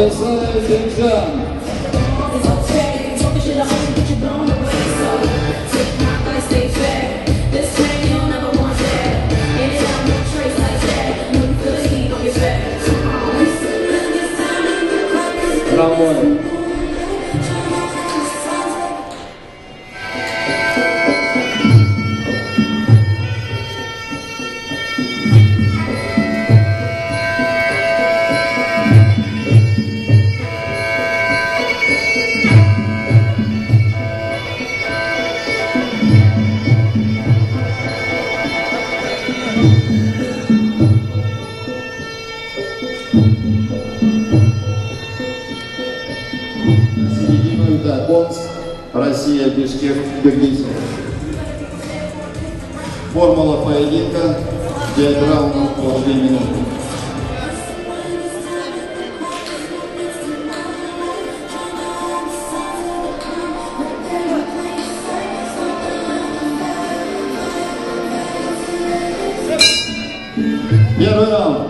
Владислав Демьян. Трамвай. Россия, Бишкек, Киргизия. Формула поединка 5 раундов по 2 минуты. Первый раунд.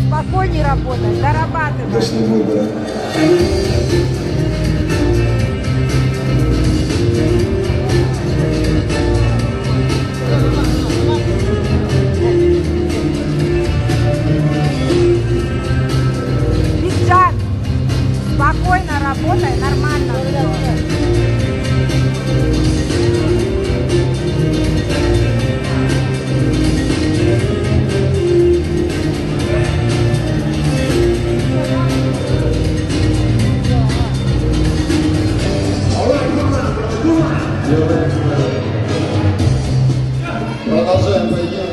Спокойней работай, дорабатывай. Удачного выбора. Бизджан, спокойно работай, нормально. Продолжаем поединок.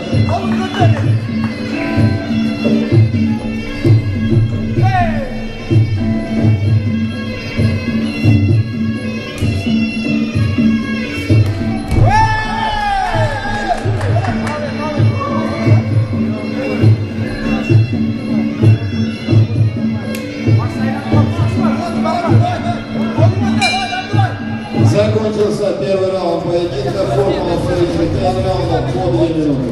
Закончился первый раунд поединка. Формула стоит 5 раундов по 2 минуты.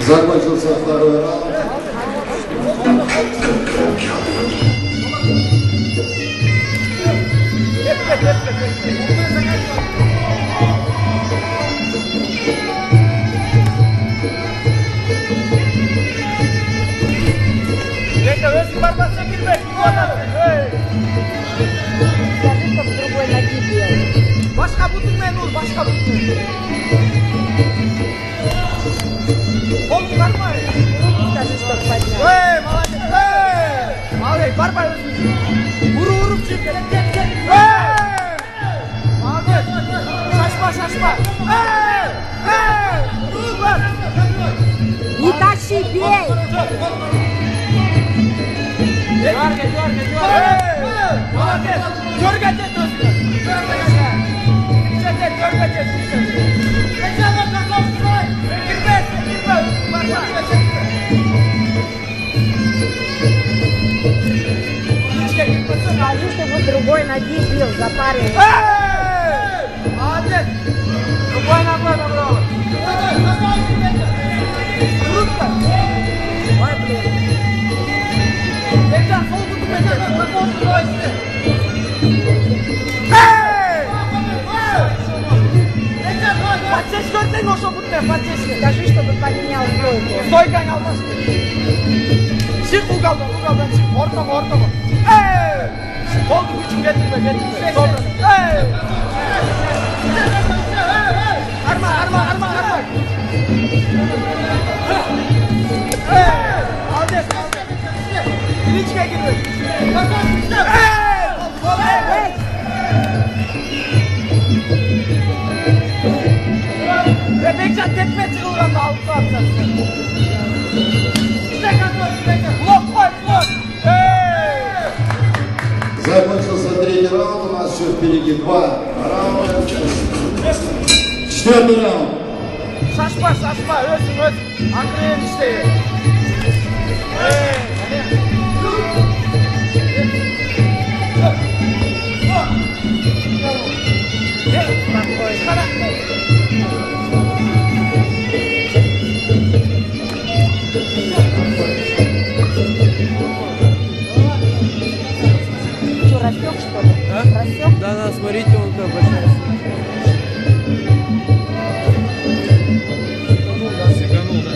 Закончился второй раунд. Скажи, чтобы с другой ноги делать. Başka butun ol, başka butun. Kol çıkarma. Скажи, чтобы поднял. Hey, молодец. Hey, молодец. Barbar özünü. Vurup çık. Hey, молодец. Şaşma. Hey, hey. Vur lan. Не тащи, бей! Dörge. Hey, молодец. Dörge çek özünü. Dörge çek. Скажи, чтобы с другой ноги бил, запаривай. Молодец! Другой ногой набрал. Круто! Ой, блин. Бекжан, сол күтіп бекжан. Сол күтіп Подсечь көрсең ошо бұтты, подсечь. Скажи, чтобы поменял стойку. Стойкаң алмашты. Шық угалдан шық. Ортоға. Қолды күшін кетірме. Арма. Молодец. Кличке кірме. Бекжан тепме çıkılғанда алып қалыпсың. Блок қой. Закончился третий раунд. У нас еще впереди два раунда. Четвертый раунд. Шашпа. Өзің. Аңқырен іштейін. Что, рассек, что ли? Рассек? Да, смотрите, он как большой. Сиганул, да,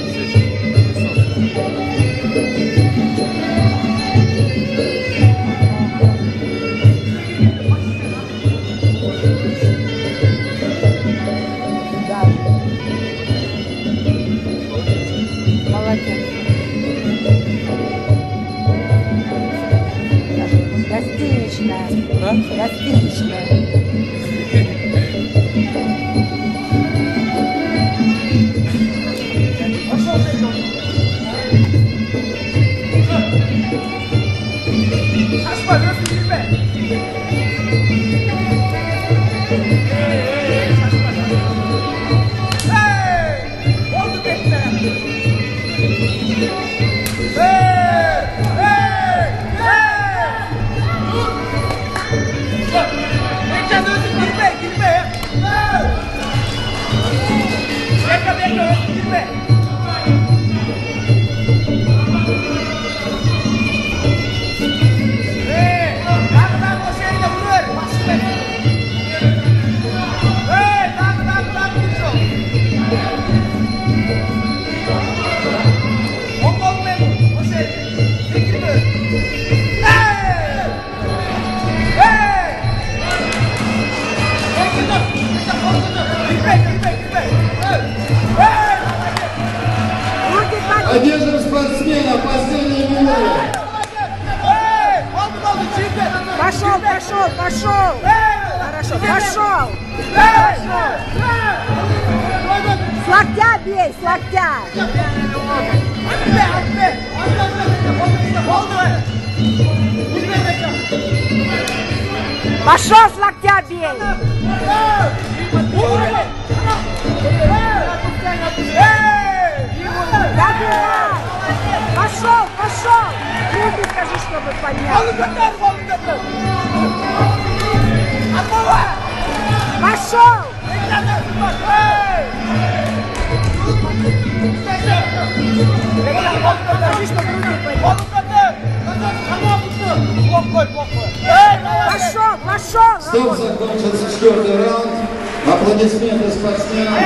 Да. Молодец. Гостиничная. А? Гостиничная. Şaşma, gözünü girme. Oldu bekle. Bekle, gözünü girme. Bekle, gözünü girme. спортсменов, последние минуты. Эй! Oldu, çifte. Пошел, пошел, пошел. Хорошо, пошел. С локтя бей, с локтя. Пошел, с локтя бей. Добивай. Пошел, пошел. Руки скажи, чтобы поднял. Пошел. Скажи, чтобы руки поднял. Пошел, пошел. Стоп, закончился 4-й раунд. Аплодисменты спортсменам.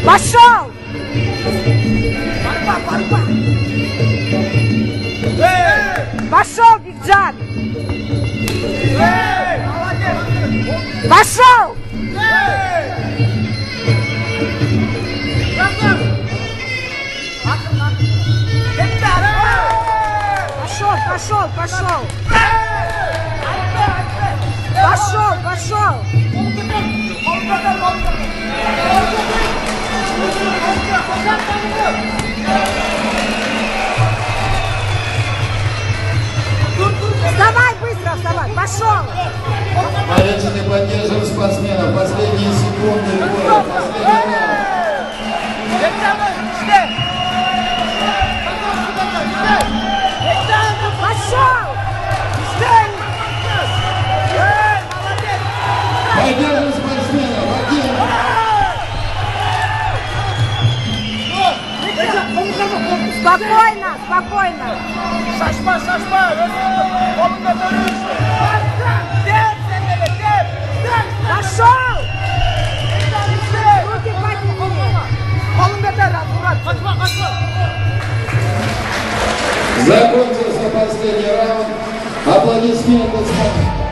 Пошел! Пошел, Бигджан! Пошел! Пошел, пошел, пошел! Пошел, пошел! Вставай, быстро вставай! Пошел! Порядочный поддерживаем спортсменов. Последние секунды боя. Последний раунд. Пошел! Поддерживаем спортсменов. Спокойно, спокойно! Şaşma, şaşma. Kolunda dönüş. Gel sen de gel. Пошел! Руки подними! Kolunda der. Murat. Kaçma, kaçma. Закончился последний раунд. Аплодисменты спортсменам.